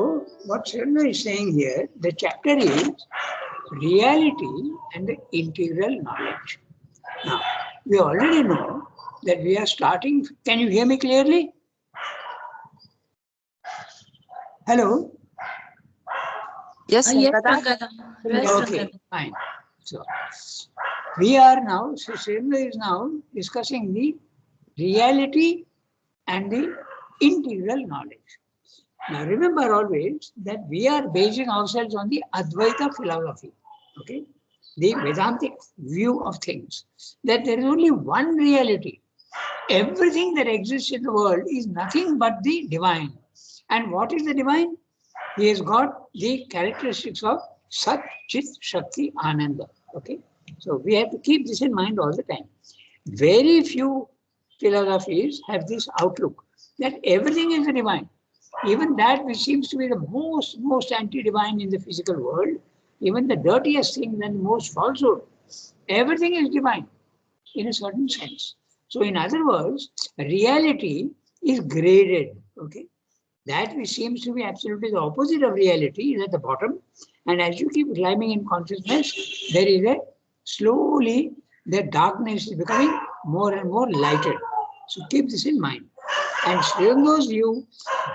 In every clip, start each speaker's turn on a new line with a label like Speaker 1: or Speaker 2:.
Speaker 1: So, what Sharma is saying here, the chapter is reality and the integral knowledge. Now, we already know that we are starting. Can you hear me clearly? Hello?
Speaker 2: Yes, sir.
Speaker 3: Yes,
Speaker 2: Vedanta.
Speaker 3: Sangata. Yes,
Speaker 1: Okay,
Speaker 3: Sangata.
Speaker 1: fine. So, we are now, so Sharma is now discussing the reality and the integral knowledge. Now, remember always that we are basing ourselves on the Advaita philosophy, okay? The Vedantic view of things, that there is only one reality. Everything that exists in the world is nothing but the divine. And what is the divine? He has got the characteristics of Sat, Chit, Shakti, Ananda. Okay? So we have to keep this in mind all the time. Very few philosophies have this outlook that everything is the divine. Even that which seems to be the most anti-divine in the physical world, even the dirtiest thing and the most falsehood, everything is divine in a certain sense. So in other words, reality is graded. Okay, that which seems to be absolutely the opposite of reality is at the bottom, and as you keep climbing in consciousness, there is a slowly the darkness is becoming more and more lighted. So keep this in mind. And Sringo's view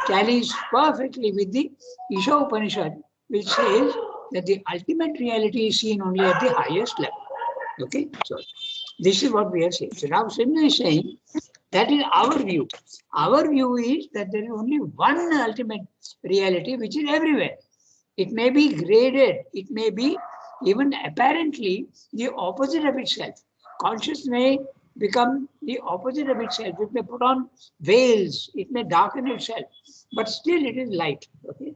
Speaker 1: tallies perfectly with the Isha Upanishad, which says that the ultimate reality is seen only at the highest level. Okay, so this is what we are saying. So now Sringo is saying that is our view. Our view is that there is only one ultimate reality which is everywhere. It may be graded, it may be even apparently the opposite of itself. Conscious may become the opposite of itself. It may put on veils, it may darken itself, but still it is light. Okay?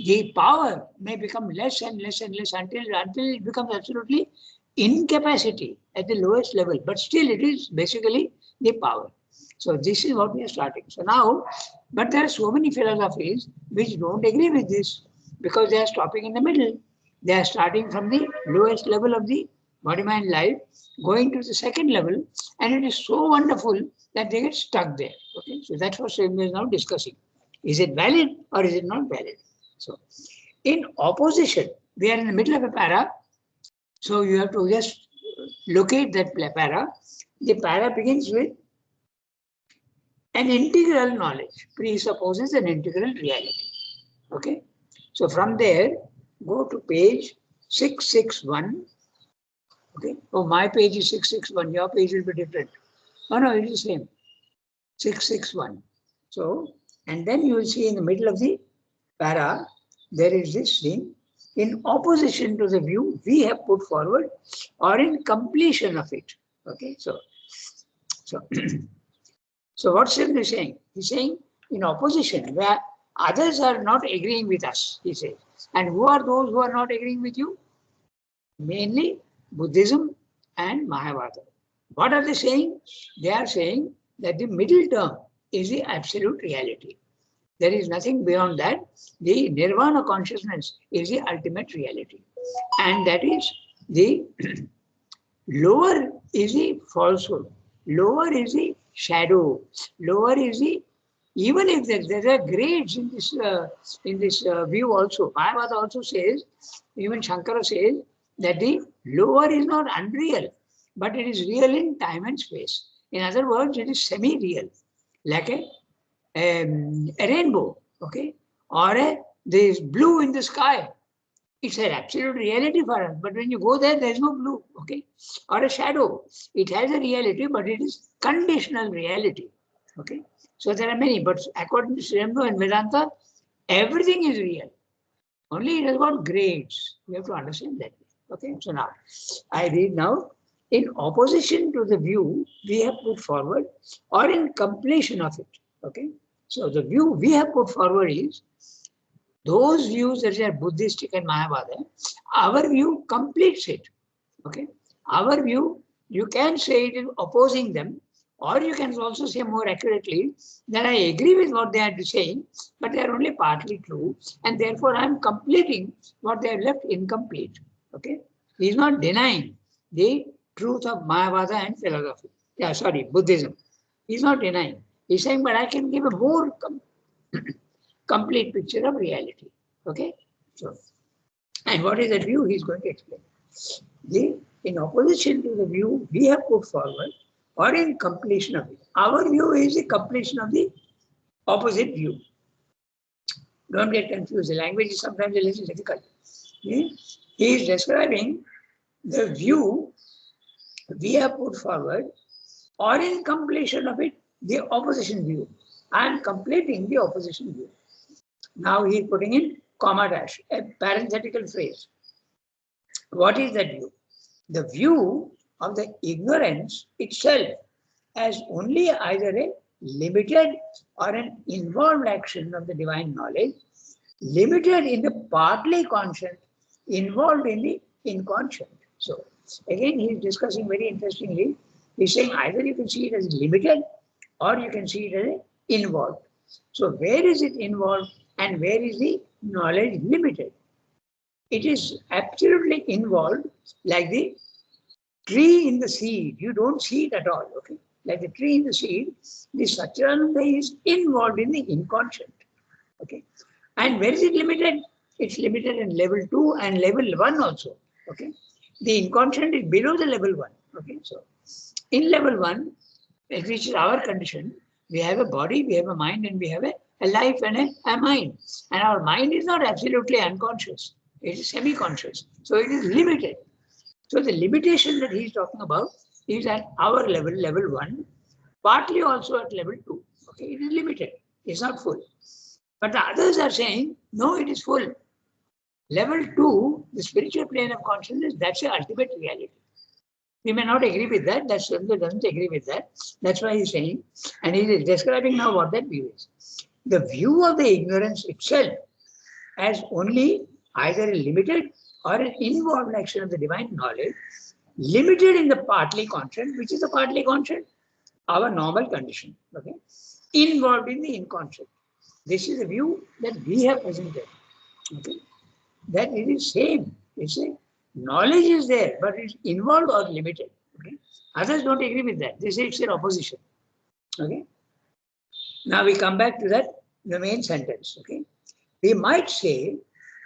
Speaker 1: The power may become less and less and less until it becomes absolutely incapacity at the lowest level, but still it is basically the power. So this is what we are starting. So now, but there are so many philosophies which don't agree with this because they are stopping in the middle. They are starting from the lowest level of the body mind life, going to the second level, and it is so wonderful that they get stuck there. Okay, so that's what Swami is now discussing. Is it valid or is it not valid? So, in opposition, we are in the middle of a para. So you have to just locate that para. The para begins with an integral knowledge, presupposes an integral reality. Okay. So from there, go to page 661. Okay. Oh, my page is 661. Your page will be different. Oh no, it is the same. 661. So, and then you will see in the middle of the para, there is this thing in opposition to the view we have put forward or in completion of it. Okay, so so what Shiv is saying? He's saying in opposition where others are not agreeing with us, he says. And who are those who are not agreeing with you? Mainly Buddhism and Mayavada. What are they saying? They are saying that the middle term is the absolute reality. There is nothing beyond that. The nirvana consciousness is the ultimate reality. And that is the lower is the falsehood. Lower is the shadow. Lower is the, even if there are grades in this view also. Mayavada also says, even Shankara says that the lower is not unreal, but it is real in time and space. In other words, it is semi-real, like a rainbow, okay, or there is blue in the sky. It's an absolute reality for us, but when you go there, there is no blue, okay, or a shadow. It has a reality, but it is conditional reality, okay. So there are many, but according to Srimbo and Vedanta, everything is real. Only it has got grades. You have to understand that. Okay, so now I read now. In opposition to the view we have put forward, or in completion of it. Okay, so the view we have put forward is those views that are Buddhistic and Mayavada. Our view completes it. Okay, our view, you can say it is opposing them, or you can also say more accurately that I agree with what they are saying, but they are only partly true, and therefore I am completing what they have left incomplete. Okay, he is not denying the truth of Mayavada and philosophy. Yeah, sorry, Buddhism. He is not denying. He is saying, but I can give a more complete picture of reality. Okay, so and what is that view? He is going to explain. In opposition to the view we have put forward, or in completion of it. Our view is the completion of the opposite view. Don't get confused. The language is sometimes a little difficult. Okay? He is describing the view we have put forward, or in completion of it, the opposition view. I am completing the opposition view. Now he is putting in comma dash, a parenthetical phrase. What is that view? The view of the ignorance itself as only either a limited or an involved action of the divine knowledge, limited in the partly conscient, involved in the inconscient. So again, he is discussing very interestingly. He's saying either you can see it as limited or you can see it as involved. So where is it involved and where is the knowledge limited? It is absolutely involved, like the tree in the seed. You don't see it at all. Okay, like the tree in the seed, the Satchidananda is involved in the inconscient. Okay, and where is it limited? It's limited in level 2 and level 1 also. Okay, the inconscient is below the level 1. Okay, so in level 1, which is our condition, we have a body, we have a mind, and we have a life and a mind. And our mind is not absolutely unconscious. It is semi-conscious. So it is limited. So the limitation that he is talking about is at our level, level 1, partly also at level 2. Okay, it is limited. It's not full. But the others are saying, no, it is full. Level 2, the spiritual plane of consciousness, that's the ultimate reality. We may not agree with that. That Sundar doesn't agree with that. That's why he's saying, and he is describing now what that view is. The view of the ignorance itself as only either a limited or an involved action of the divine knowledge, limited in the partly conscient, which is the partly conscient, our normal condition. Okay, involved in the inconscient. This is the view that we have presented. Okay, that it is same. It's a knowledge is there, but it's involved or limited. Okay, others don't agree with that. They say it's an opposition. Okay. Now we come back to that, the main sentence. Okay, we might say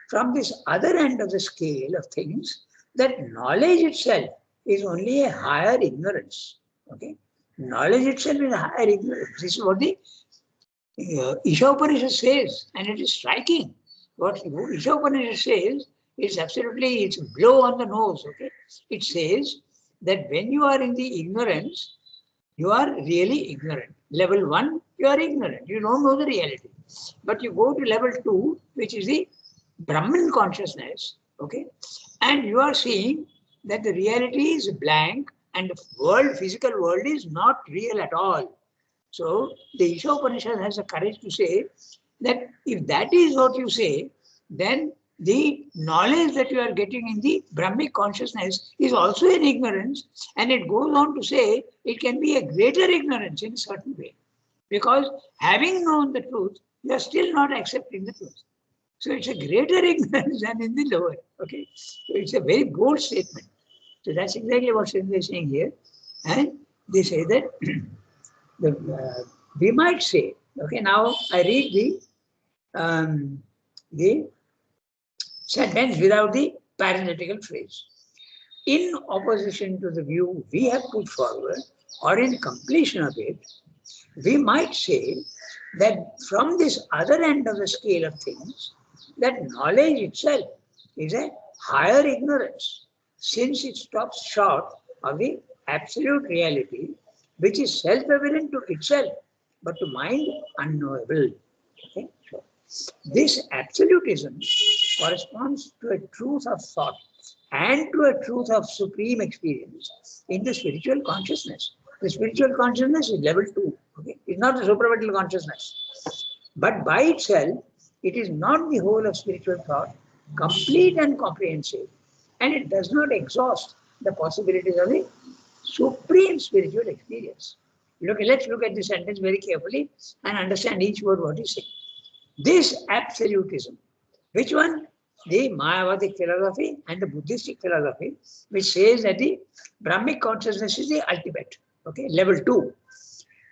Speaker 1: from this other end of the scale of things that knowledge itself is only a higher ignorance. Okay, knowledge itself is a higher ignorance. This is what the Isha Upanishad says, and it is striking. What Isha Upanishad says is absolutely, it's a blow on the nose. Okay, it says that when you are in the ignorance, you are really ignorant. Level 1, you are ignorant. You don't know the reality. But you go to level 2, which is the Brahman consciousness. Okay, and you are seeing that the reality is blank and the world, physical world, is not real at all. So the Isha Upanishad has the courage to say that if that is what you say, then the knowledge that you are getting in the Brahmic consciousness is also an ignorance, and it goes on to say it can be a greater ignorance in a certain way. Because having known the truth, you are still not accepting the truth. So it's a greater ignorance than in the lower. Okay, so it's a very bold statement. So that's exactly what Sundar is saying here. And they say that we might say, okay, now I read the sentence without the parenthetical phrase. In opposition to the view we have put forward, or in completion of it, we might say that from this other end of the scale of things, that knowledge itself is a higher ignorance, since it stops short of the absolute reality, which is self-evident to itself, but to mind unknowable. Okay? So, this absolutism corresponds to a truth of thought and to a truth of supreme experience in the spiritual consciousness. The spiritual consciousness is level 2. Okay? It's not the supramental consciousness. But by itself, it is not the whole of spiritual thought, complete and comprehensive, and it does not exhaust the possibilities of the supreme spiritual experience. Let's look at the sentence very carefully and understand each word what is saying. This absolutism, which one? The Mayavadic philosophy and the Buddhistic philosophy, which says that the Brahmic consciousness is the ultimate, okay, level 2.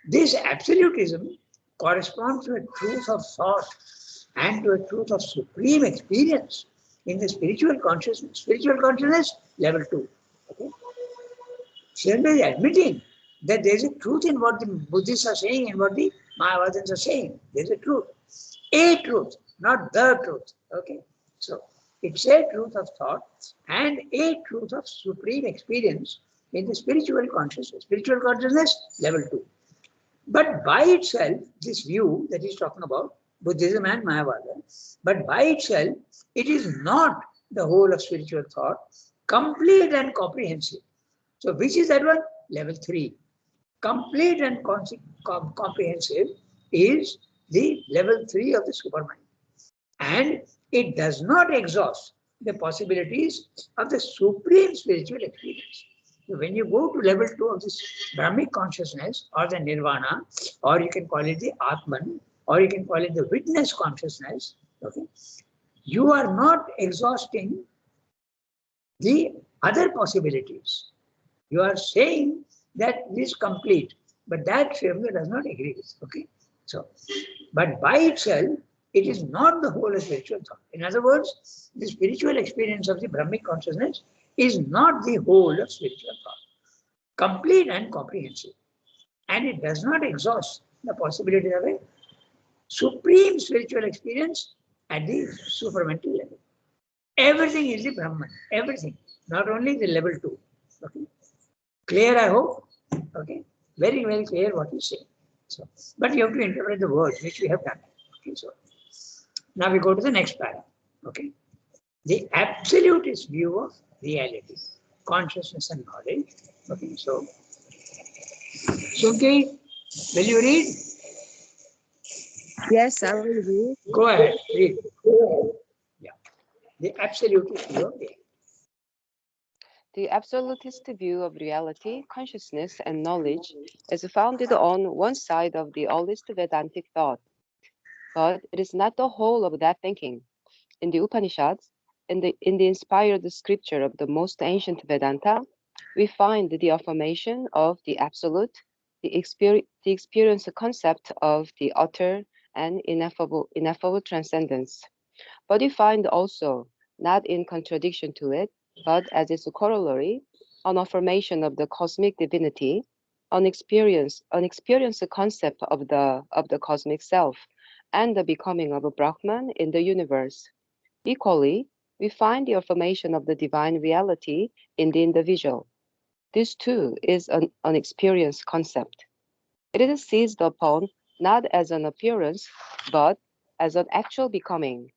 Speaker 1: This absolutism corresponds to a truth of thought and to a truth of supreme experience in the spiritual consciousness. Spiritual consciousness, level 2. Okay? Shrinda is admitting that there is a truth in what the Buddhists are saying and what the Mayavadins are saying. There is a truth. A truth, not the truth. Okay? So, it's a truth of thought and a truth of supreme experience in the spiritual consciousness. Spiritual consciousness, level 2. But by itself, this view that he's talking about, Buddhism and Mayavada, but by itself, it is not the whole of spiritual thought, complete and comprehensive. So which is that one? Level 3. Complete and comprehensive is the level 3 of the supermind. And it does not exhaust the possibilities of the supreme spiritual experience. So when you go to level 2 of this Brahmic consciousness or the Nirvana, or you can call it the Atman, or you can call it the witness consciousness, okay, you are not exhausting the other possibilities. You are saying that it is complete, but that Srivanga does not agree with. Okay, so, but by itself, it is not the whole of spiritual thought. In other words, the spiritual experience of the Brahmic consciousness is not the whole of spiritual thought, complete and comprehensive, and it does not exhaust the possibility of a supreme spiritual experience at the supramental level. Everything is the Brahman. Everything, not only the level 2. Okay. Clear, I hope. Okay, very, very clear what you say. So, but you have to interpret the words, which we have done. Okay, so now we go to the next paragraph. Okay, the absolutist view of reality, consciousness, and knowledge. Okay, so Sunki, will you read?
Speaker 2: Yes, I will read.
Speaker 1: Go ahead, read. Yeah, the absolutist view of reality.
Speaker 2: The absolutist view of reality, consciousness, and knowledge is founded on one side of the oldest Vedantic thought, but it is not the whole of that thinking. In the Upanishads, in the inspired scripture of the most ancient Vedanta, we find the affirmation of the absolute, the experience concept of the utter and ineffable transcendence. But we find also, not in contradiction to it, but as its corollary, an affirmation of the cosmic divinity, an experience concept of the cosmic self, and the becoming of a Brahman in the universe. Equally, we find the affirmation of the divine reality in the individual. This too is an experience concept. It is seized upon not as an appearance, but as an actual becoming.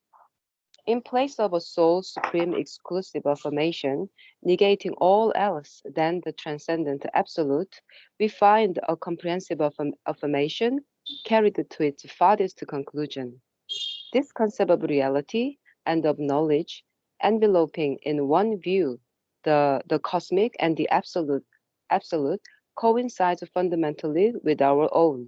Speaker 2: In place of a sole supreme exclusive affirmation, negating all else than the transcendent absolute, we find a comprehensive affirmation carried to its farthest conclusion. This concept of reality and of knowledge, enveloping in one view the cosmic and the absolute, coincides fundamentally with our own.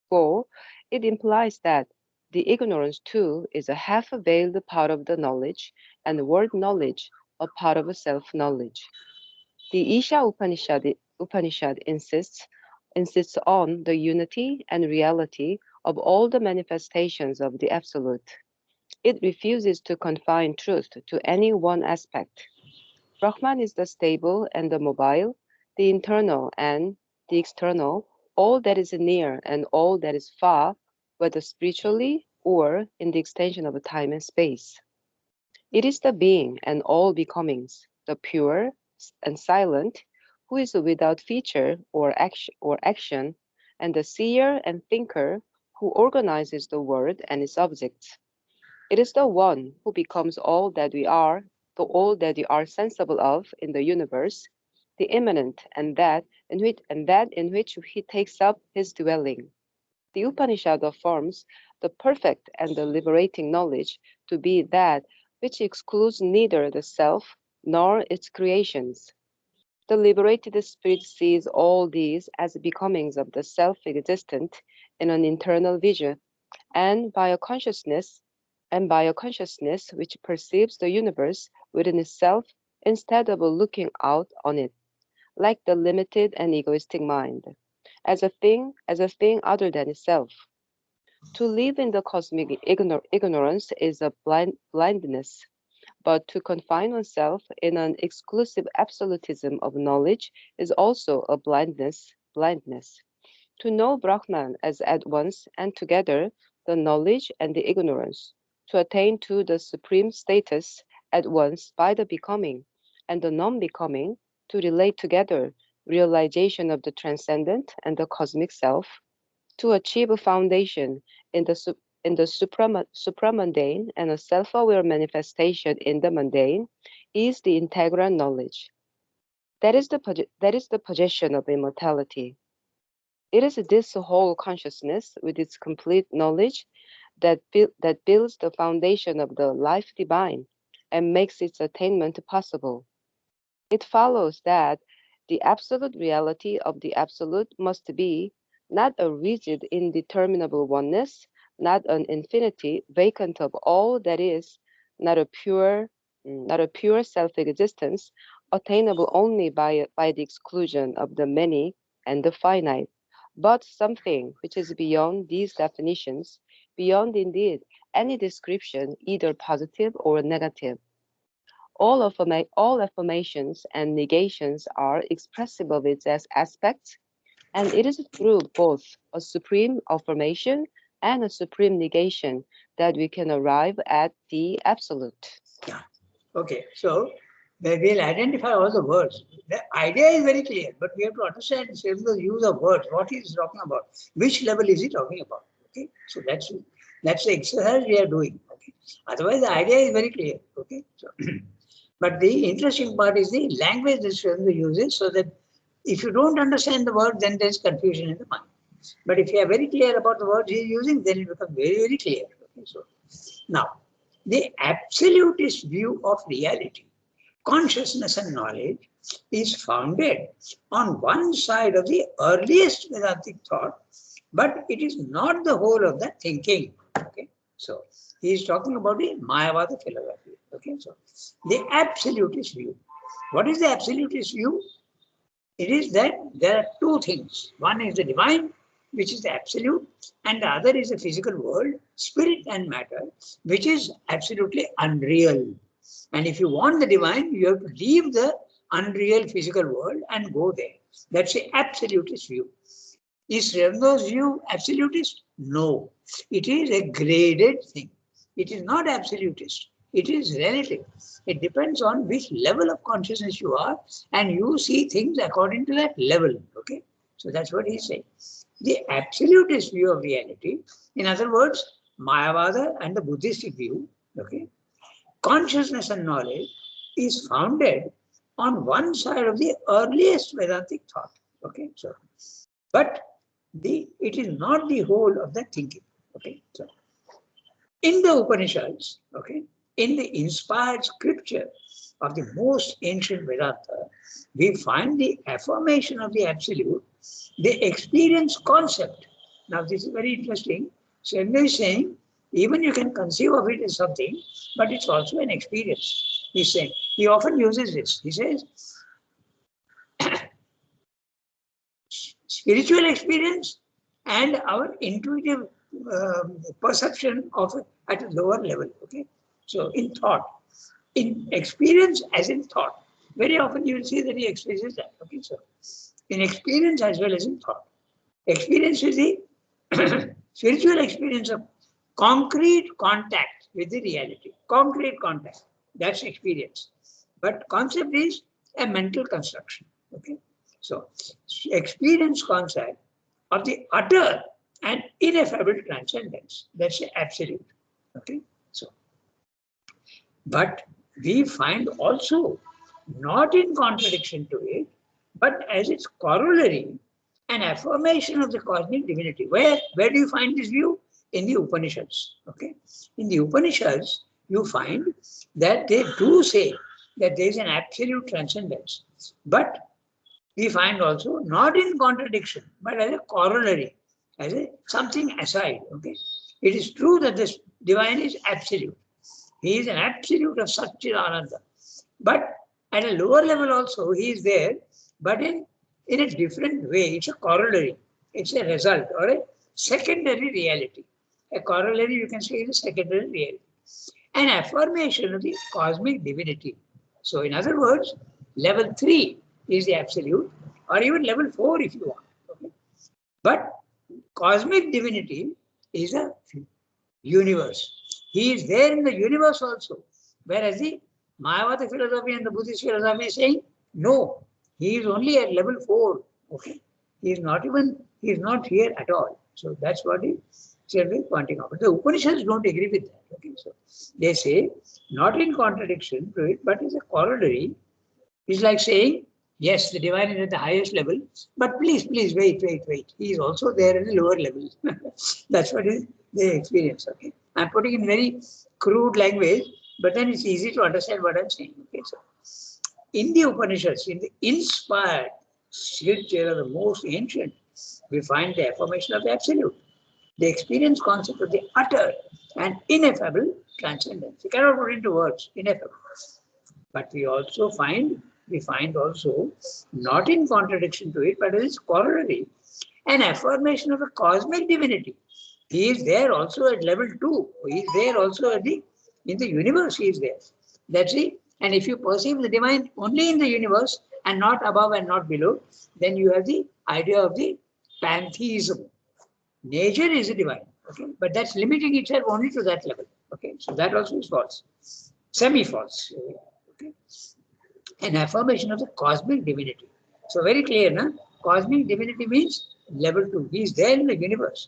Speaker 2: For it implies that the ignorance too is a half-veiled part of the knowledge, and word knowledge a part of self-knowledge. The Isha Upanishad insists on the unity and reality of all the manifestations of the Absolute. It refuses to confine truth to any one aspect. Brahman is the stable and the mobile, the internal and the external, all that is near and all that is far, whether spiritually or in the extension of time and space. It is the being and all becomings, the pure and silent, who is without feature or action, and the seer and thinker who organizes the world and its objects. It is the one who becomes all that we are, all that we are sensible of in the universe, the immanent, and that in which he takes up his dwelling. The Upanishad affirms the perfect and the liberating knowledge to be that which excludes neither the self nor its creations. The liberated spirit sees all these as becomings of the self-existent in an internal vision, and by a consciousness which perceives the universe within itself instead of looking out on it, like the limited and egoistic mind, as a thing other than itself. To live in the cosmic ignorance is a blindness, but to confine oneself in an exclusive absolutism of knowledge is also a blindness. To know Brahman as at once and together the knowledge and the ignorance, to attain to the supreme status at once by the becoming and the non-becoming, to relate together realization of the transcendent and the cosmic self, to achieve a foundation in the supramundane and a self-aware manifestation in the mundane is the integral knowledge. That is the possession of immortality. It is this whole consciousness with its complete knowledge that builds the foundation of the life divine and makes its attainment possible. It follows that the absolute reality of the absolute must be not a rigid, indeterminable oneness, not an infinity vacant of all that is, not a pure self-existence, attainable only by the exclusion of the many and the finite, but something which is beyond these definitions, beyond indeed any description, either positive or negative. All affirmations and negations are expressive of its aspects, and it is through both a supreme affirmation and a supreme negation that we can arrive at the absolute.
Speaker 1: Yeah. Okay. So we'll identify all the words. The idea is very clear, but we have to understand the use of words. What he is talking about? Which level is he talking about? Okay. So that's the exercise we are doing. Okay. Otherwise, the idea is very clear. Okay. So, but the interesting part is the language that Sridhar uses, so that if you don't understand the word, then there's confusion in the mind. But if you are very clear about the words he is using, then it becomes very, very clear. Okay. So now, the absolutist view of reality, consciousness and knowledge is founded on one side of the earliest Vedantic thought, but it is not the whole of the thinking. Okay, so he is talking about the Mayavada philosophy. Okay, so the absolutist view. What is the absolutist view? It is that there are two things. One is the divine, which is the absolute, and the other is the physical world, spirit and matter, which is absolutely unreal. And if you want the divine, you have to leave the unreal physical world and go there. That's the absolutist view. Is Sri Aurobindo's view absolutist? No. It is a graded thing. It is not absolutist. It is relative. It depends on which level of consciousness you are, and you see things according to that level. Okay? So that's what he's saying. The absolutist view of reality, in other words, Mayavada and the Buddhistic view, okay, consciousness and knowledge is founded on one side of the earliest Vedantic thought. Okay, so but it is not the whole of the thinking. Okay, so in the Upanishads, okay, in the inspired scripture of the most ancient Vedanta, we find the affirmation of the absolute, the experience concept. Now, this is very interesting. So, is saying, even you can conceive of it as something, but it's also an experience. He's saying, he often uses this. He says, spiritual experience and our intuitive perception of it at a lower level. Okay, so in thought, in experience as in thought, very often you will see that he expresses that. Okay, so in experience as well as in thought, experience is the spiritual experience of concrete contact with the reality. Concrete contact, that's experience. But concept is a mental construction. Okay, so experience concept of the utter and ineffable transcendence. That's the absolute. Okay, so but we find also not in contradiction to it, but as its corollary, an affirmation of the cosmic divinity. Where do you find this view? In the Upanishads. Okay, in the Upanishads, you find that they do say that there is an absolute transcendence, but we find also not in contradiction, but as a corollary, as a something aside. Okay, it is true that this divine is absolute. He is an absolute of Satchidananda. But at a lower level also, he is there, but in a different way. It's a corollary. It's a result or a secondary reality. A corollary you can say is a secondary reality. An affirmation of the cosmic divinity. So in other words, level 3 is the absolute, or even level 4 if you want. Okay? But cosmic divinity is a universe. He is there in the universe also. Whereas the Mayavada philosophy and the Buddhist philosophy is saying, no, he is only at level 4. Okay? He is not here at all. So that's what is pointing out. But the Upanishads don't agree with that. Okay? So they say, not in contradiction to it, but as a corollary. It's like saying, yes, the divine is at the highest level, but please, wait. He is also there at the lower level. That's what they experience. Okay, I'm putting in very crude language, but then it's easy to understand what I'm saying. Okay, so in the Upanishads, in the inspired scripture, the most ancient, we find the affirmation of the absolute, the experience concept of the utter and ineffable transcendence. You cannot put into words, ineffable. But we find also, not in contradiction to it, but as corollary, an affirmation of a cosmic divinity. He is there also at level 2. He is there also in the universe. He is there. That's it. And if you perceive the divine only in the universe and not above and not below, then you have the idea of the pantheism. Nature is a divine. Okay, but that's limiting itself only to that level. Okay, so that also is false, semi-false. Okay, an affirmation of the cosmic divinity. So very clear, na? Cosmic divinity means level 2. He is there in the universe.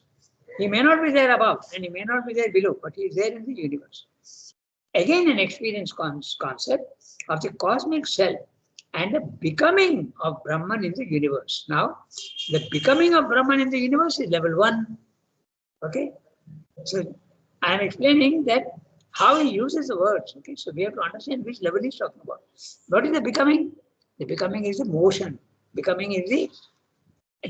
Speaker 1: He may not be there above and he may not be there below, but he is there in the universe. Again, an experience concept of the cosmic self and the becoming of Brahman in the universe. Now, the becoming of Brahman in the universe is level 1. Okay, so I am explaining that how he uses the words. Okay, so we have to understand which level he's talking about. What is the becoming? The becoming is the motion. Becoming is the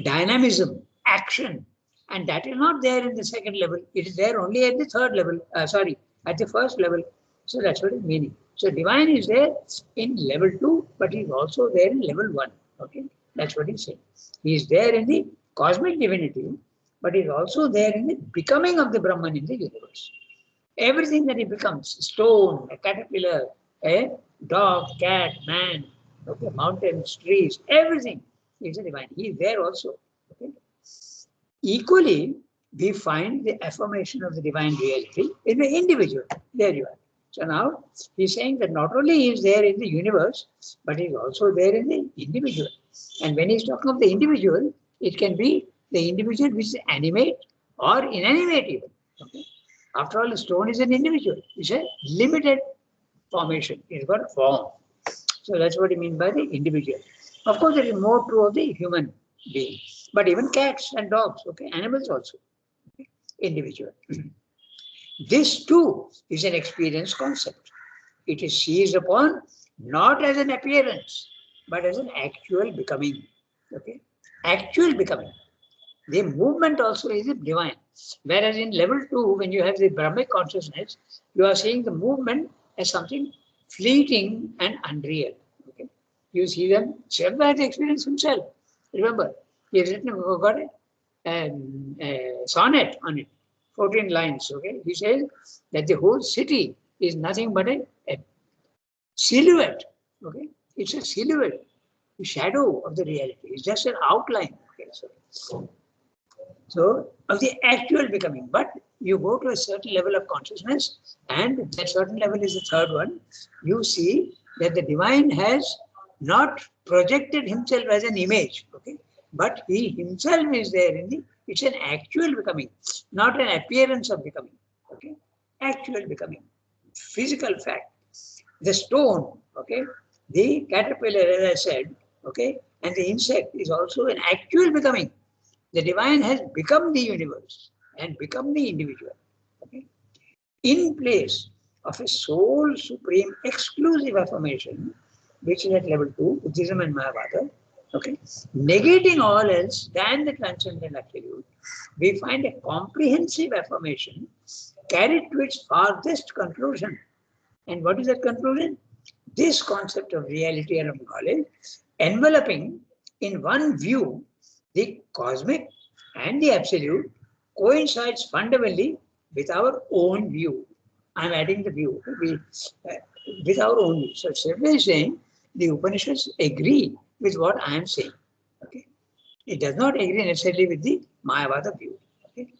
Speaker 1: dynamism, action, and that is not there in the second level. It is there only at the third level. At the first level. So that's what it's meaning. So divine is there in level 2, but he's also there in level 1. Okay, that's what he's saying. He is there in the cosmic divinity, but he's also there in the becoming of the Brahman in the universe. Everything that he becomes, stone, a caterpillar, a dog, cat, man, okay, mountains, trees, everything is a divine. He is there also. Okay. Equally, we find the affirmation of the divine reality in the individual. There you are. So now he's saying that not only he is there in the universe, but he is also there in the individual. And when he's talking of the individual, it can be the individual which is animate or inanimate even. Okay. After all, the stone is an individual. It's a limited formation. It's got a form. So that's what I mean by the individual. Of course, there is more true of the human being. But even cats and dogs, okay, animals also, okay, individual. This too is an experience concept. It is seized upon not as an appearance, but as an actual becoming. Okay, actual becoming. The movement also is divine. Whereas in level 2, when you have the Brahmic consciousness, you are seeing the movement as something fleeting and unreal. Okay? You see them, Shiva has experienced himself. Remember, he has written a sonnet on it, 14 lines. Okay? He says that the whole city is nothing but a silhouette. Okay? It's a silhouette, the shadow of the reality. It's just an outline. Okay? So, of the actual becoming. But you go to a certain level of consciousness, and that certain level is the third one. You see that the divine has not projected himself as an image, okay, but he himself is there in the. It's an actual becoming, not an appearance of becoming. Okay, actual becoming, physical fact. The stone, okay, the caterpillar, as I said, okay, and the insect is also an actual becoming. The divine has become the universe and become the individual. Okay? In place of a sole supreme exclusive affirmation, which is at level 2, Buddhism and Mayavada, okay, negating all else than the transcendent absolute, we find a comprehensive affirmation carried to its farthest conclusion. And what is that conclusion? This concept of reality and of knowledge, enveloping in one view the cosmic and the absolute, coincides fundamentally with our own view. I'm adding the view with our own view. So simply saying the Upanishads agree with what I am saying. Okay, it does not agree necessarily with the Mayavada view. Okay,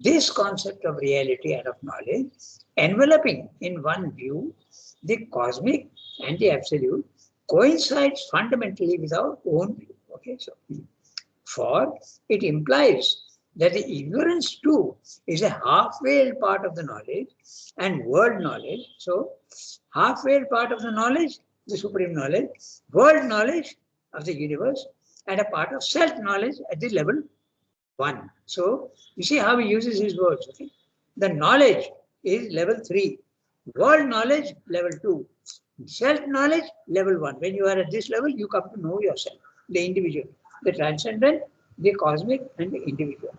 Speaker 1: this concept of reality and of knowledge, enveloping in one view the cosmic and the absolute, coincides fundamentally with our own view. Okay, so for it implies that the ignorance too is a half-veiled part of the knowledge and world knowledge. So half-veiled part of the knowledge, the supreme knowledge, world knowledge of the universe, and a part of self-knowledge at the level 1. So you see how he uses his words. Okay? The knowledge is level 3, world knowledge level 2, self-knowledge level 1. When you are at this level, you come to know yourself, the individual, the transcendent, the cosmic, and the individual.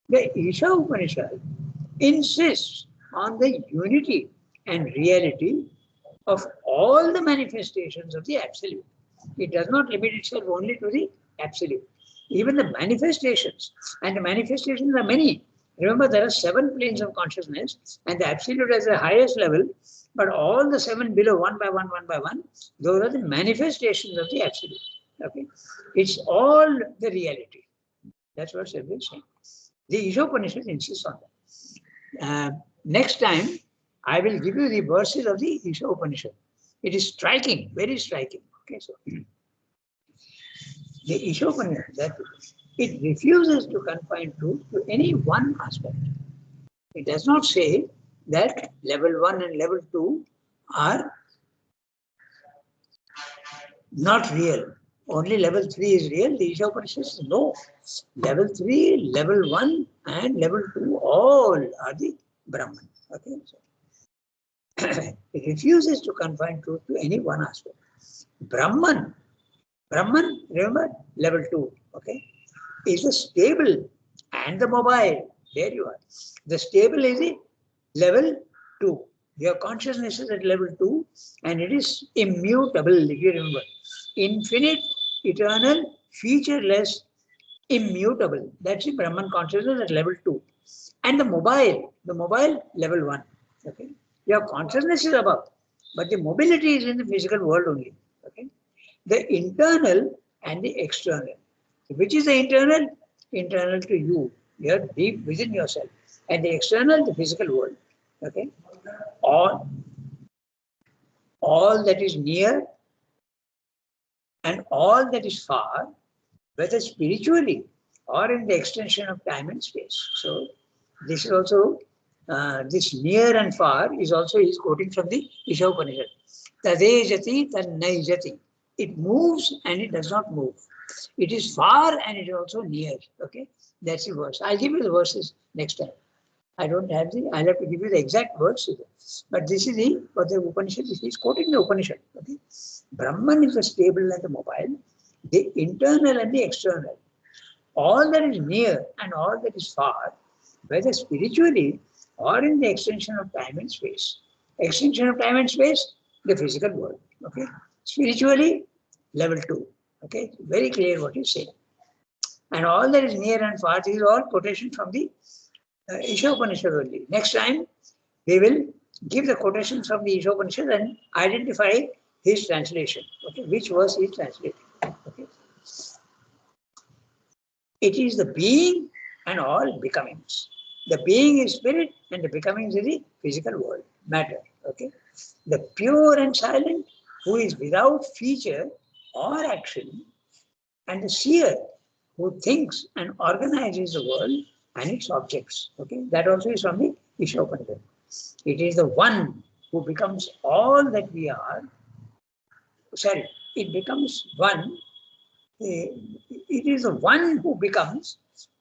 Speaker 1: The Isha Upanishad insists on the unity and reality of all the manifestations of the absolute. It does not limit itself only to the absolute. Even the manifestations, and the manifestations are many. Remember, there are 7 planes of consciousness, and the absolute is the highest level, but all the 7 below, one by one, those are the manifestations of the absolute. Okay, it's all the reality. That's what Shiva is saying. The Isha Upanishad insists on that. Next time, I will give you the verses of the Isha Upanishad. It is striking, very striking. Okay, so the Isha Upanishad, that it refuses to confine truth to any one aspect. It does not say that level 1 and level 2 are not real. Only level 3 is real. The Isha Upanishad says no. Level 3, level 1, and level 2 all are the Brahman. Okay, so it refuses to confine truth to any one aspect. Brahman, remember, level 2, okay, is the stable and the mobile. There you are. The stable is the level 2. Your consciousness is at level 2 and it is immutable, if you remember. Infinite, eternal, featureless, immutable. That's the Brahman consciousness at level 2. And the mobile, level 1. Okay. Your consciousness is above, but the mobility is in the physical world only. Okay. The internal and the external. Which is the internal? Internal to you. You are deep within yourself. And the external, the physical world. Okay. All that is near and all that is far, whether spiritually or in the extension of time and space. So this is also, this near and far is also, he's quoting from the Isha Upanishad. Tadejati tannaijati. It moves and it does not move. It is far and it is also near. Okay, that's the verse. I'll give you the verses next time. I don't have I'll have to give you the exact words. But this is what the Upanishad is. He's quoting the Upanishad. Okay, Brahman is the stable and the mobile, the internal and the external. All that is near and all that is far, whether spiritually or in the extension of time and space. Extension of time and space, the physical world. Okay, spiritually, level 2. Okay, very clear what he's saying. And all that is near and far, these are all quotation from the Isha Upanishad only. Next time, we will give the quotations from the Isha Upanishad and identify his translation. Okay, which verse he is translating. Okay. It is the being and all becomings. The being is spirit and the becomings is the physical world, matter. Okay. The pure and silent who is without feature or action, and the seer who thinks and organizes the world and its objects. Okay, that also is from the Isha Upanishad. It is the one who becomes all that we are. Sorry, it becomes one. It is the one who becomes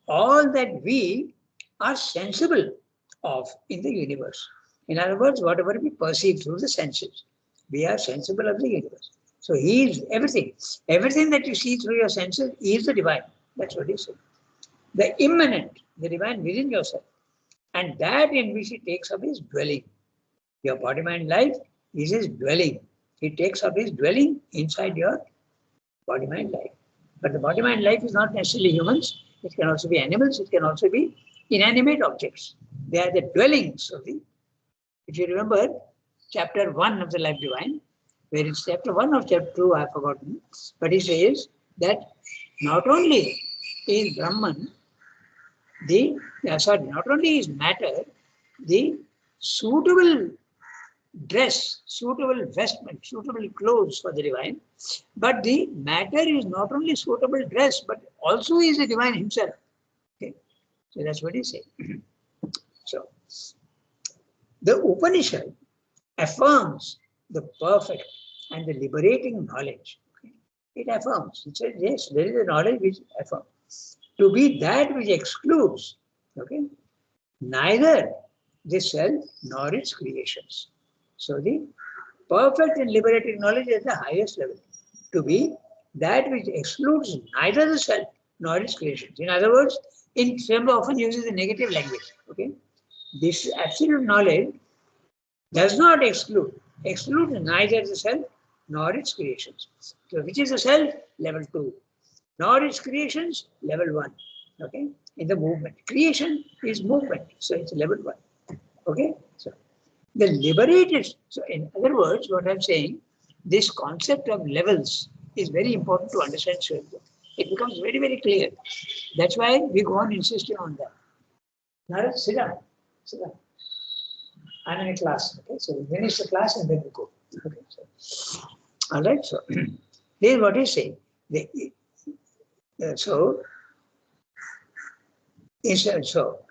Speaker 1: all that we are sensible of in the universe. In other words, whatever we perceive through the senses, we are sensible of the universe. So he is everything. Everything that you see through your senses is the divine. That's what he said. The immanent, the divine within yourself. And that in which he takes up his dwelling. Your body, mind, life is his dwelling. He takes up his dwelling inside your body, mind, life. But the body, mind, life is not necessarily humans. It can also be animals. It can also be inanimate objects. They are the dwellings of the, if you remember, chapter 1 of the Life Divine, where it's chapter 1 or chapter 2, I've forgotten, but he says that not only is Brahman, not only is matter the suitable dress, suitable vestment, suitable clothes for the divine, but the matter is not only suitable dress, but also is the divine himself. Okay, so that's what he said. So, the Upanishad affirms the perfect and the liberating knowledge. Okay? It affirms. It says, yes, there is a knowledge which affirms. To be that which excludes, okay, neither the self nor its creations. So the perfect and liberating knowledge is the highest level. To be that which excludes neither the self nor its creations. In other words, in Srila often uses the negative language. Okay, this absolute knowledge does not exclude neither the self nor its creations. So which is the self? Level 2. Nor its creations? Level 1. Okay, in the movement. Creation is movement, so it's level 1. Okay, so the liberated, so in other words, what I'm saying, this concept of levels is very important to understand. It becomes very, very clear. That's why we go on insisting on that. Narad, sit down. Sit down. I'm in a class. Okay, so we finish the class and then we go. Okay, so all right. So this is what he's saying. So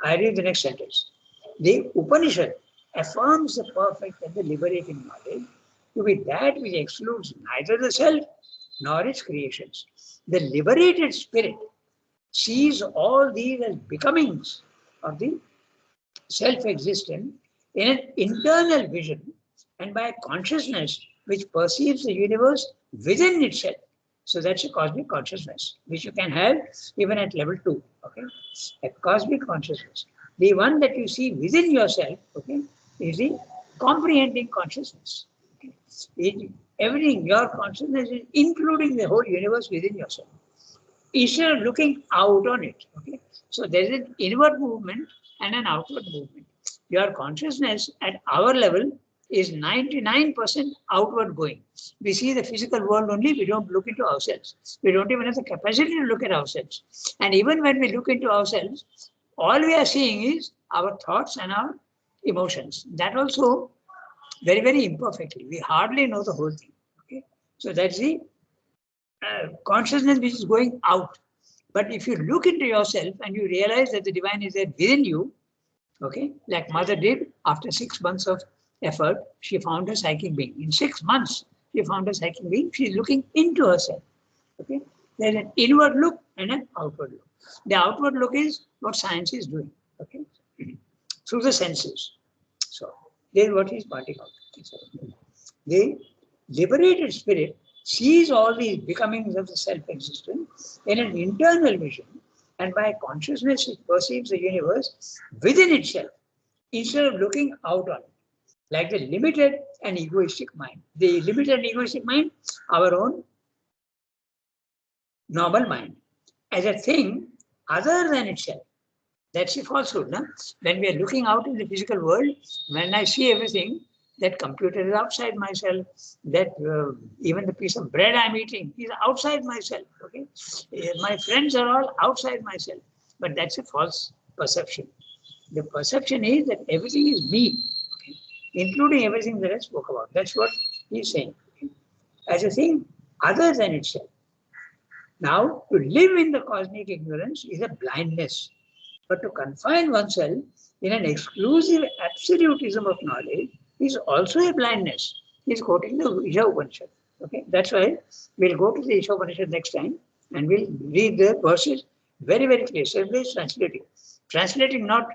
Speaker 1: I read the next sentence. The Upanishad affirms the perfect and the liberating knowledge to be that which excludes neither the self nor its creations. The liberated spirit sees all these as becomings of the self-existent in an internal vision and by consciousness which perceives the universe within itself. So that's a cosmic consciousness, which you can have even at level 2. Okay, a cosmic consciousness. The one that you see within yourself, okay, is the comprehending consciousness. Okay? Everything, your consciousness is including the whole universe within yourself. Instead of looking out on it. Okay, so there is an inward movement and an outward movement. Your consciousness at our level is 99% outward going. We see the physical world only, we don't look into ourselves. We don't even have the capacity to look at ourselves. And even when we look into ourselves, all we are seeing is our thoughts and our emotions. That also very, very imperfectly. We hardly know the whole thing. Okay, so that's the consciousness which is going out. But if you look into yourself and you realize that the divine is there within you, okay, like Mother did after 6 months of effort, she found a psychic being. In 6 months, she found a psychic being. She's looking into herself. Okay, there's an inward look and an outward look. The outward look is what science is doing. Okay, through the senses. So, this is what he's pointing out. The liberated spirit sees all these becomings of the self-existent in an internal vision, and by consciousness it perceives the universe within itself instead of looking out on it, like the limited and egoistic mind. The limited and egoistic mind, our own normal mind, as a thing other than itself. That's a falsehood. No? When we are looking out in the physical world, when I see everything, that computer is outside myself, that even the piece of bread I'm eating is outside myself. Okay, my friends are all outside myself, but that's a false perception. The perception is that everything is me, okay? Including everything that I spoke about. That's what he's saying. Okay? As a thing other than itself. Now, to live in the cosmic ignorance is a blindness, but to confine oneself in an exclusive absolutism of knowledge is also a blindness. He's quoting the Isha Upanishad. Okay, that's why we'll go to the Isha Upanishad next time and we'll read the verses very, very clear. So everybody is translating not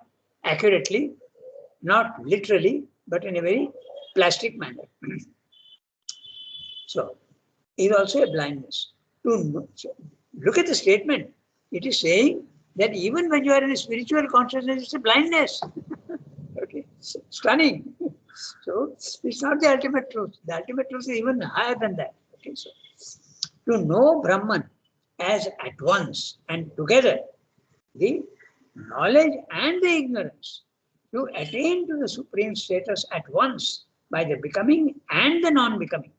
Speaker 1: accurately, not literally, but in a very plastic manner. So, it is also a blindness. So look at the statement. It is saying that even when you are in a spiritual consciousness, it's a blindness. Okay, stunning. So it's not the ultimate truth. The ultimate truth is even higher than that. Okay, so to know Brahman as at once and together, the knowledge and the ignorance, to attain to the supreme status at once by the becoming and the non-becoming.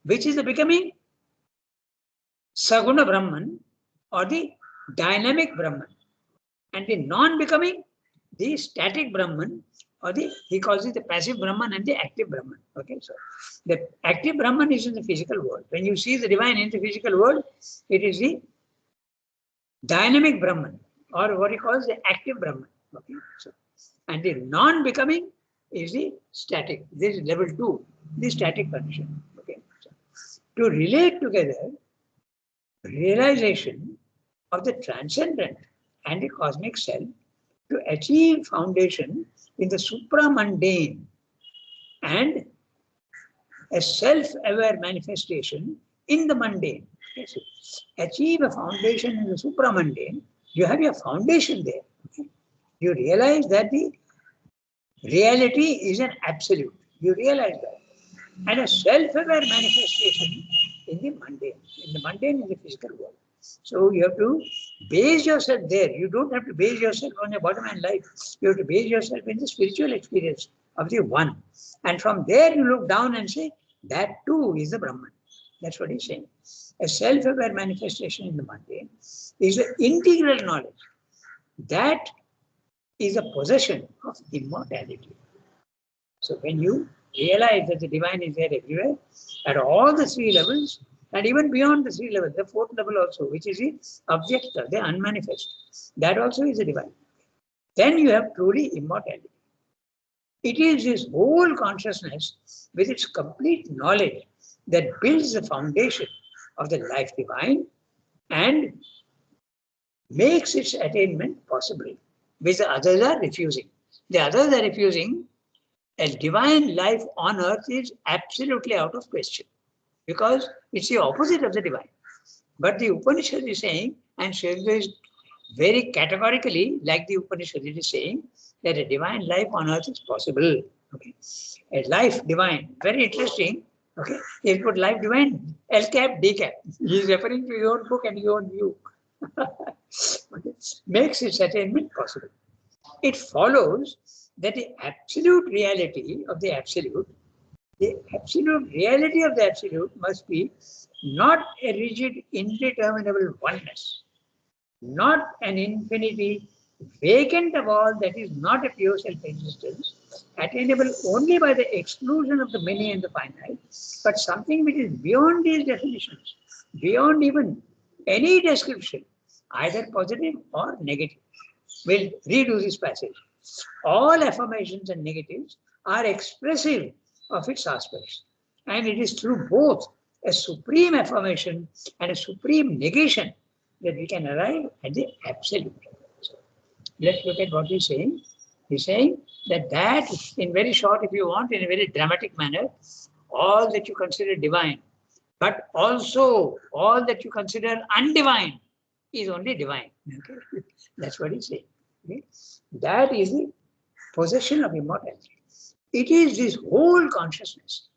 Speaker 1: Which is the becoming? Saguna Brahman or the dynamic Brahman. And the non-becoming, the static Brahman, or he calls it the passive Brahman and the active Brahman. Okay, so the active Brahman is in the physical world. When you see the divine in the physical world, it is the dynamic Brahman, or what he calls the active Brahman. Okay, so and the non-becoming is the static. This is level 2, the static condition. Okay, so to relate together realization of the transcendent and the cosmic self, to achieve foundation in the supramundane and a self-aware manifestation in the mundane. Okay, so achieve a foundation in the supramundane, you have your foundation there. Okay? You realize that the reality is an absolute. You realize that. And a self-aware manifestation in the mundane. In the mundane, in the physical world. So you have to base yourself there. You don't have to base yourself on your bottom line life. You have to base yourself in the spiritual experience of the one. And from there you look down and say, that too is the Brahman. That's what he's saying. A self-aware manifestation in the mundane is the integral knowledge. That is a possession of immortality. So when you realize that the divine is there everywhere, at all the 3 levels, and even beyond the 3 levels, the 4th level also, which is the objecta, the unmanifest, that also is a divine. Then you have truly immortality. It is this whole consciousness with its complete knowledge that builds the foundation of the life divine and makes its attainment possible, which the others are refusing. The others are refusing. A divine life on earth is absolutely out of question, because it's the opposite of the divine. But the Upanishad is saying, and Sri Aurobindo is very categorically, like the Upanishad, it is saying that a divine life on earth is possible. Okay, a life divine, very interesting. Okay, he put life divine, L cap, D cap. He is referring to your own book and your own view. Okay. Makes its attainment possible. It follows that the absolute reality of the absolute must be not a rigid, indeterminable oneness, not an infinity vacant of all that is not a pure self-existence, attainable only by the exclusion of the many and the finite, but something which is beyond these definitions, beyond even any description, either positive or negative. We'll redo this passage. All affirmations and negatives are expressive of its aspects, and it is through both a supreme affirmation and a supreme negation that we can arrive at the absolute. So let's look at what he's saying. He's saying that in very short, if you want, in a very dramatic manner, all that you consider divine, but also all that you consider undivine is only divine. Okay? That's what he's saying. Okay? That is the possession of immortality. It is this whole consciousness,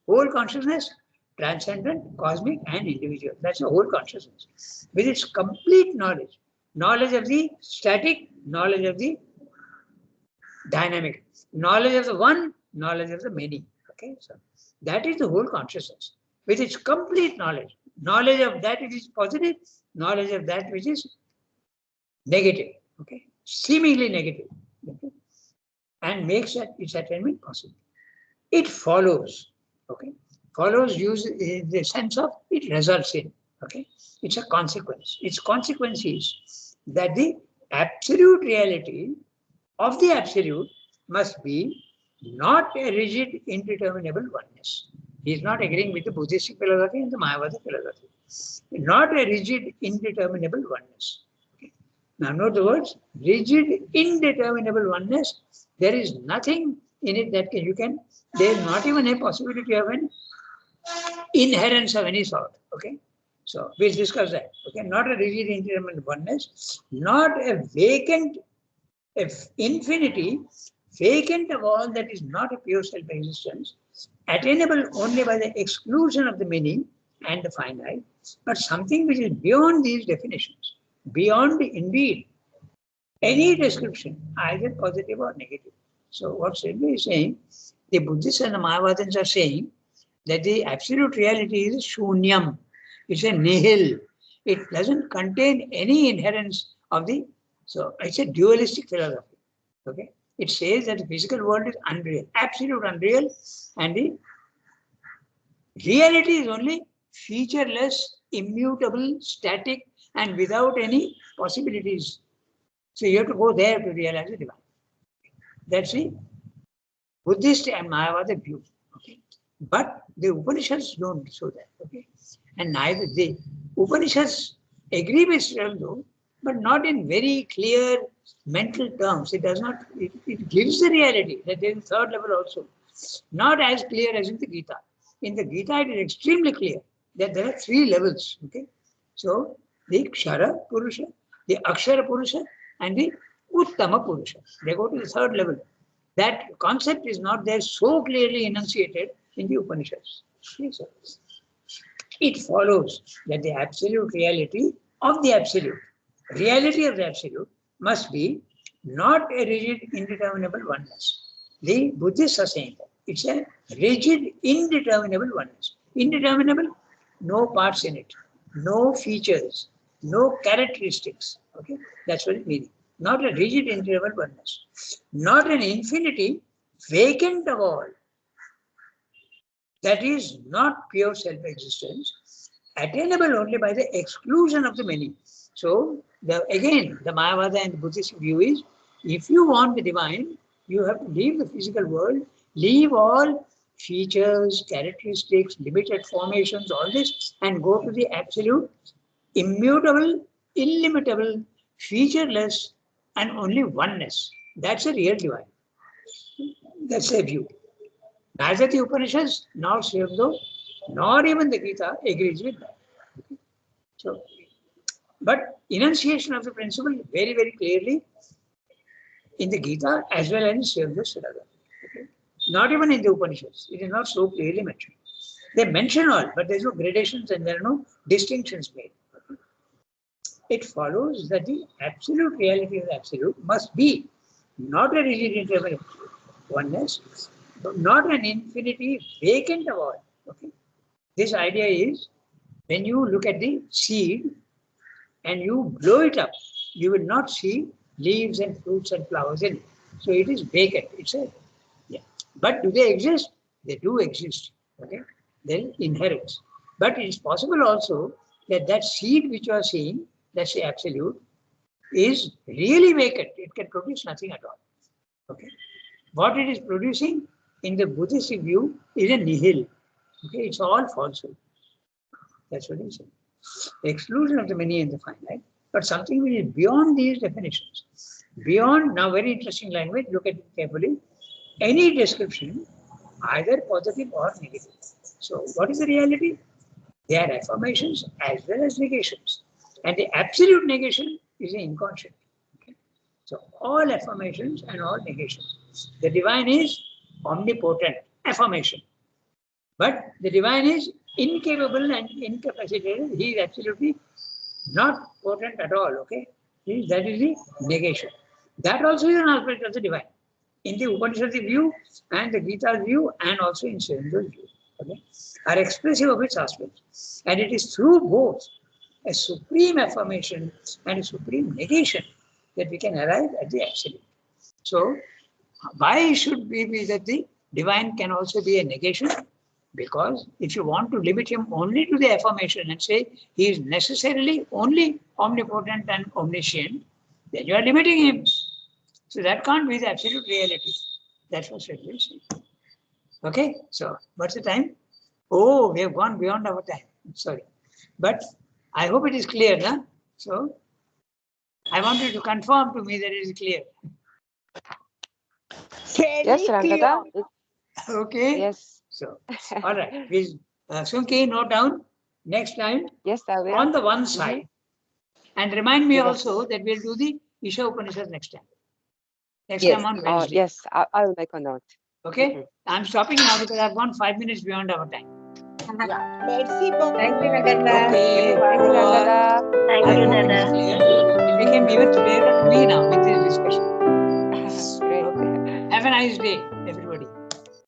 Speaker 1: transcendent, cosmic, and individual. That's the whole consciousness. With its complete knowledge, knowledge of the static, knowledge of the dynamic, knowledge of the one, knowledge of the many. Okay, so that is the whole consciousness. With its complete knowledge, knowledge of that which is positive, knowledge of that which is negative. Okay, seemingly negative. Okay? And makes its attainment possible. It follows. Okay, follows use in the sense of it results in. Okay, it's a consequence. Its consequence is that the absolute reality of the absolute must be not a rigid, indeterminable oneness. He is not agreeing with the Buddhist philosophy and the Mayavada philosophy. Not a rigid, indeterminable oneness. Okay. Now note the words, rigid, indeterminable oneness. There is nothing in it that you can, there is not even a possibility of an inherence of any sort. Okay. So we'll discuss that. Okay. Not a rigid, indeterminate oneness, not a vacant, infinity, vacant of all that is not a pure self-existence, attainable only by the exclusion of the many and the finite, but something which is beyond these definitions, beyond indeed any description, either positive or negative. So what Sridhar is saying, the Buddhists and the Mayavadins are saying that the absolute reality is shunyam. It's a nihil. It doesn't contain any inherence of the, so it's a dualistic philosophy. Okay. It says that the physical world is unreal, absolute unreal, and the reality is only featureless, immutable, static, and without any possibilities. So you have to go there to realize the divine. That's the Buddhist and Mayavada view. Okay. But the Upanishads don't show that. Okay. And neither the Upanishads agree with Sridhar though, but not in very clear mental terms. It does not, it gives the reality that there is a third level also. Not as clear as in the Gita. In the Gita, it is extremely clear that there are three levels. Okay. So the Kshara Purusha, the Akshara Purusha, and the Uttama Purusha. They go to the third level. That concept is not there so clearly enunciated in the Upanishads. Yes, sir. It follows that the absolute reality of the absolute, reality of the absolute, must be not a rigid, indeterminable oneness. The Buddhists are saying that it's a rigid, indeterminable oneness. Indeterminable, no parts in it, no features, no characteristics. Okay, that's what it means. Not a rigid, indeterminable oneness. Not an infinity, vacant of all. That is not pure self-existence, attainable only by the exclusion of the many. So, again, the Mayavada and the Buddhist view is, if you want the divine, you have to leave the physical world, leave all features, characteristics, limited formations, all this, and go to the absolute, immutable, illimitable, featureless, and only oneness. That's a real divine. That's a view. Neither the Upanishads nor Sridhar, nor even the Gita agrees with that. So, but enunciation of the principle very, very clearly in the Gita as well as in Sridhar. Okay. Not even in the Upanishads. It is not so clearly mentioned. They mention all, but there is no gradations and there are no distinctions made. It follows that the absolute reality of the absolute must be not a rigid indeterminate oneness, but not an infinity vacant of all. Okay. This idea is, when you look at the seed and you blow it up, you will not see leaves and fruits and flowers in it. So it is vacant. It's a, yeah. But do they exist? They do exist. Okay. They inherit. But it is possible also that that seed which you are seeing, that's the absolute, is really vacant. It can produce nothing at all. Okay. What it is producing in the Buddhist view is a nihil. Okay, it's all falsehood. That's what he said. Exclusion of the many and the finite, but something which is beyond these definitions. Beyond, now very interesting language, look at it carefully. Any description, either positive or negative. So what is the reality? They are affirmations as well as negations. And the absolute negation is the inconscient. Okay? So all affirmations and all negations. The divine is omnipotent, affirmation. But the divine is incapable and incapacitated. He is absolutely not potent at all. Okay, that is the negation. That also is an aspect of the divine in the Upanishad view and the Gita view, and also in Sridhar's view. Okay, are expressive of its aspects, and it is through both a supreme affirmation and a supreme negation that we can arrive at the absolute. So, why should we be that the divine can also be a negation? Because if you want to limit him only to the affirmation and say he is necessarily only omnipotent and omniscient, then you are limiting him. So that can't be the absolute reality. That's what Sridhar is saying. Okay, so what's the time? Oh, we have gone beyond our time. Sorry. But I hope it is clear, huh? So I want you to confirm to me that it is clear.
Speaker 2: Yes, Rangada.
Speaker 1: Okay.
Speaker 2: Yes.
Speaker 1: So, all right. Please, Sunki, note down next time
Speaker 2: Yes, I will.
Speaker 1: on the one side. And remind me
Speaker 2: Yes.
Speaker 1: also that we'll do the Isha Upanishad next time. Next
Speaker 2: Yes.
Speaker 1: time on Wednesday.
Speaker 2: Yes, I will make a note.
Speaker 1: Okay. I'm stopping now because I've gone 5 minutes beyond our time.
Speaker 3: Merci beaucoup.
Speaker 4: Thank you, Rangada.
Speaker 1: Okay.
Speaker 2: Thank you, Rangada.
Speaker 4: Thank
Speaker 1: I
Speaker 4: you,
Speaker 1: hope it
Speaker 4: Dada.
Speaker 1: is clear. It became even clearer to me now with this discussion.
Speaker 2: Great.
Speaker 1: Have a nice day.